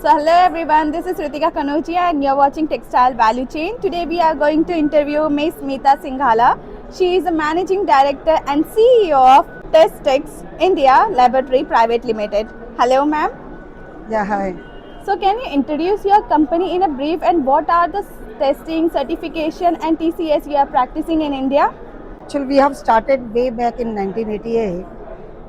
So hello everyone, this is Ritika Kanoji and you're watching Textile Value Chain. Today we are going to interview Ms. Meeta Singhal. She is the Managing Director and CEO of Testtex India Laboratories Pvt Limited. Hello ma'am. Yeah, hi. So can you introduce your company in a brief and what are the testing, certification and TCS you are practicing in India? Actually, we have started way back in 1988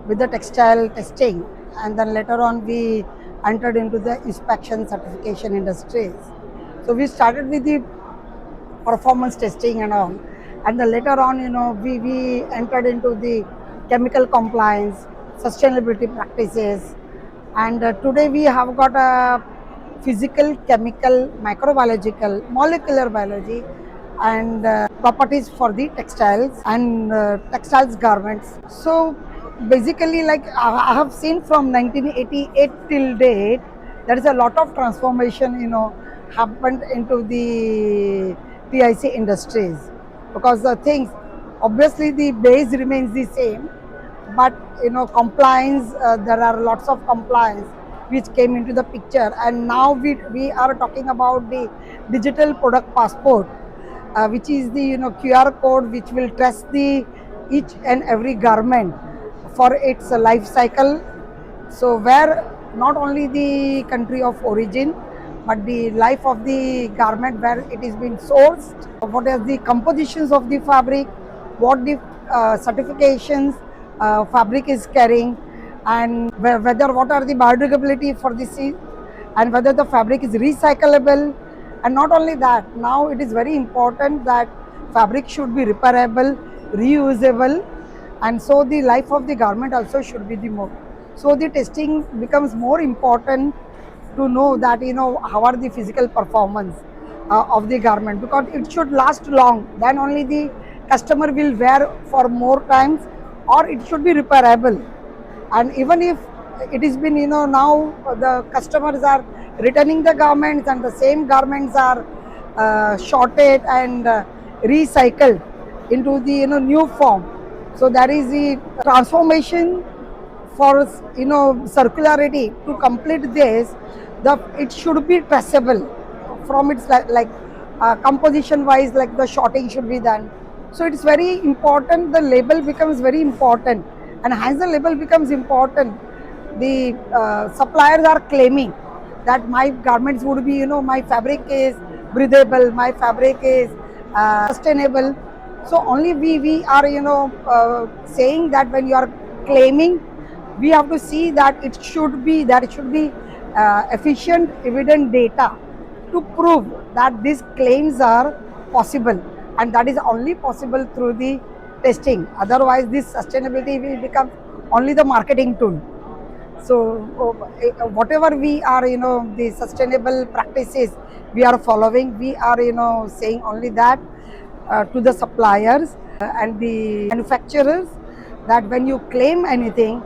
with the textile testing, and then later on we entered into the inspection certification industries. So we started with the performance testing and all, and then later on, we entered into the chemical compliance, sustainability practices, and today we have got a physical, chemical, microbiological, molecular biology, and properties for the textiles and textiles garments. So basically, like I have seen from 1988 till date, there is a lot of transformation, happened into the TIC industries, because the things, obviously the base remains the same, but compliance, there are lots of compliance which came into the picture, and now we are talking about the digital product passport, which is the QR code which will test the each and every garment for its life cycle. So where not only the country of origin, but the life of the garment, where it is being sourced, what are the compositions of the fabric, what the certifications fabric is carrying, and whether what are the biodegradability for the sea, and whether the fabric is recyclable. And not only that, now it is very important that fabric should be repairable, reusable, and so the life of the garment also should be the more. So the testing becomes more important to know that how are the physical performance of the garment, because it should last long, then only the customer will wear for more times, or it should be repairable. And even if it has been, now the customers are returning the garments, and the same garments are shorted and recycled into the new form. So there is the transformation for circularity. To complete this, the it should be traceable from its composition wise, like the shorting should be done. So it's very important, the label becomes very important, and as the label becomes important, the suppliers are claiming that my garments would be, my fabric is breathable, my fabric is sustainable. So only we are saying that when you are claiming, we have to see that it should be efficient evident data to prove that these claims are possible, and that is only possible through the testing. Otherwise this sustainability will become only the marketing tool. So whatever we are, the sustainable practices we are following, we are saying only that to the suppliers and the manufacturers, that when you claim anything,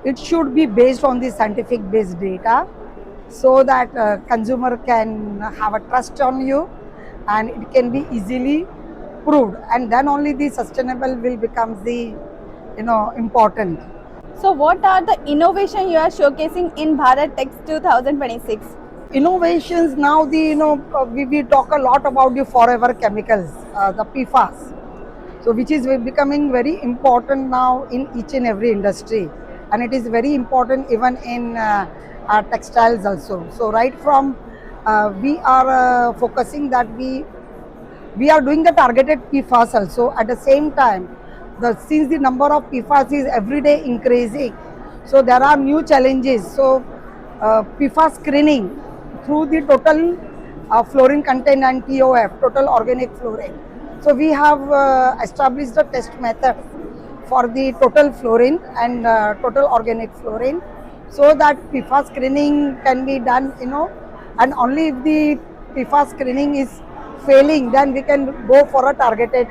it should be based on the scientific based data, so that consumer can have a trust on you, and it can be easily proved, and then only the sustainable will become the important. So what are the innovation you are showcasing in Bharat TEX 2026? Innovations now, the we talk a lot about the forever chemicals, the PFAS, so which is becoming very important now in each and every industry, and it is very important even in textiles also. So right from we are focusing that we are doing the targeted PFAS also. At the same time, since the number of PFAS is every day increasing, so there are new challenges. So PFAS screening through the total fluorine content and TOF, total organic fluorine. So we have established the test method for the total fluorine and total organic fluorine, so that PFAS screening can be done, and only if the PFAS screening is failing, then we can go for a targeted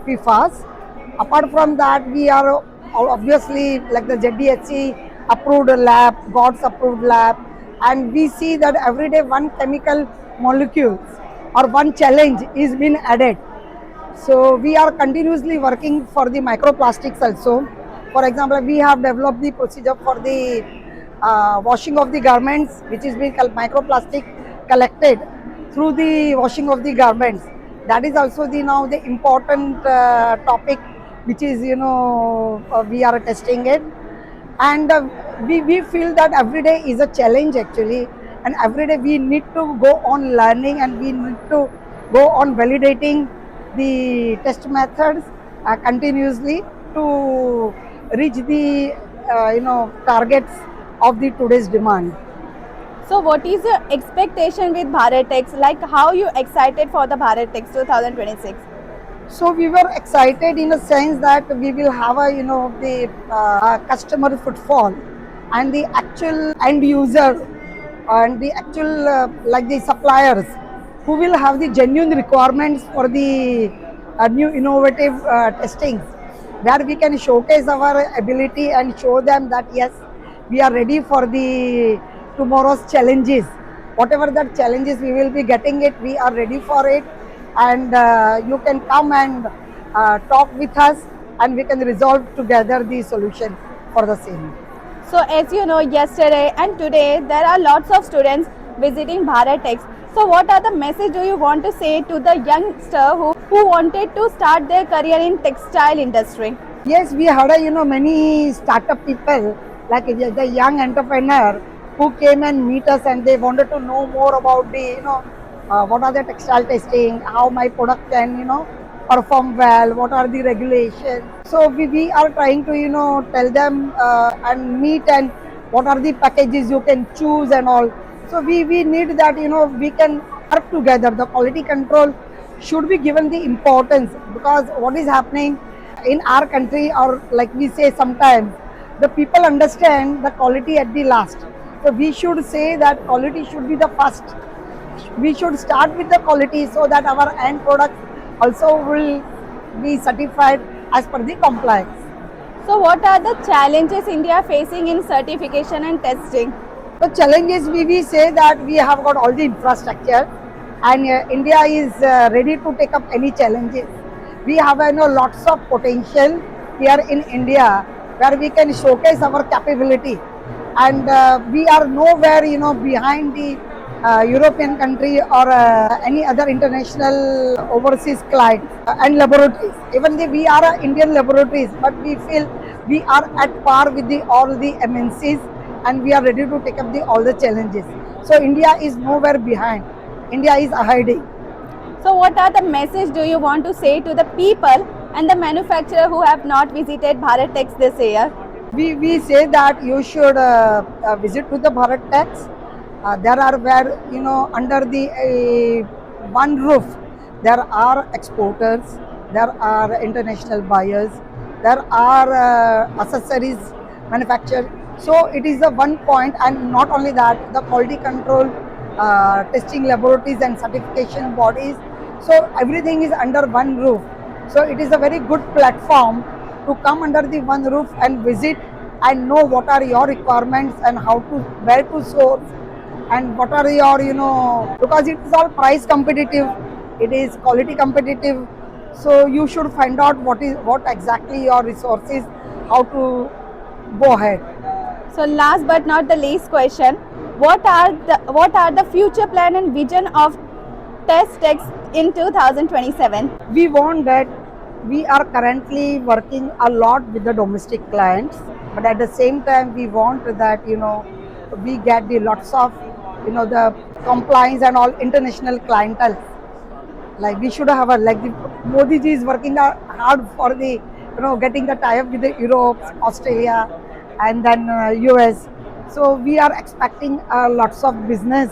PFAS. Apart from that, we are obviously like the ZDHC approved lab, GOTS approved lab, and we see that every day one chemical molecule or one challenge is being added. So we are continuously working for the microplastics also. For example, we have developed the procedure for the washing of the garments, which is being microplastic collected through the washing of the garments. That is also the now the important topic, which is we are testing it, and we feel that every day is a challenge actually, and every day we need to go on learning and we need to go on validating the test methods continuously to reach the targets of the today's demand. So what is your expectation with Bharat TEX? Like how you excited for the Bharat TEX 2026? So we were excited in a sense that we will have a the customer footfall and the actual end user and the actual like the suppliers who will have the genuine requirements for the new innovative testings, where we can showcase our ability and show them that yes, we are ready for the tomorrow's challenges. Whatever that challenges we will be getting it, we are ready for it, and you can come and talk with us and we can resolve together the solution for the same. So as you know, yesterday and today there are lots of students visiting Bharat TEX. So what are the message do you want to say to the youngster who wanted to start their career in textile industry? Yes, we had many startup people like the young entrepreneur who came and meet us and they wanted to know more about the what are the textile testing, how my product can perform well, what are the regulations. So we are trying to tell them and meet and what are the packages you can choose and all. So we need that we can work together. The quality control should be given the importance, because what is happening in our country, or like we say sometimes, the people understand the quality at the last. So we should say that quality should be the first. We should start with the quality so that our end product also will be certified as per the compliance. So what are the challenges India facing in certification and testing? The challenge is we say that we have got all the infrastructure and India is ready to take up any challenges. We have lots of potential here in India where we can showcase our capability, and we are nowhere behind the European country or any other international overseas client and laboratories. Even though we are Indian laboratories, but we feel we are at par with all the MNCs and we are ready to take up all the challenges. So India is nowhere behind. India is ahead. So what are the message do you want to say to the people and the manufacturer who have not visited Bharat TEX this year? We say that you should visit to the Bharat TEX. There are where under the one roof there are exporters, there are international buyers, there are accessories manufactured. So it is the one point, and not only that, the quality control, testing laboratories and certification bodies. So everything is under one roof. So it is a very good platform to come under the one roof and visit and know what are your requirements and where to source and what are your because it is all price competitive, it is quality competitive. So you should find out what exactly your resources, how to go ahead. So last but not the least question, what are the future plan and vision of Testtex in 2027? We want that we are currently working a lot with the domestic clients, but at the same time we want that we get the lots of the compliance and all international clientele. Like we should have like the Modi ji is working hard for the getting the tie up with the Europe, Australia, and then US. So we are expecting lots of business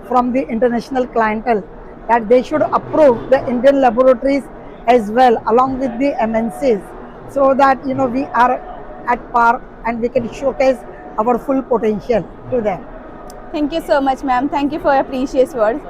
from the international clientele, that they should approve the Indian laboratories as well along with the MNCs, so that we are at par and we can showcase our full potential to them. Thank you so much, ma'am. Thank you for your precious words.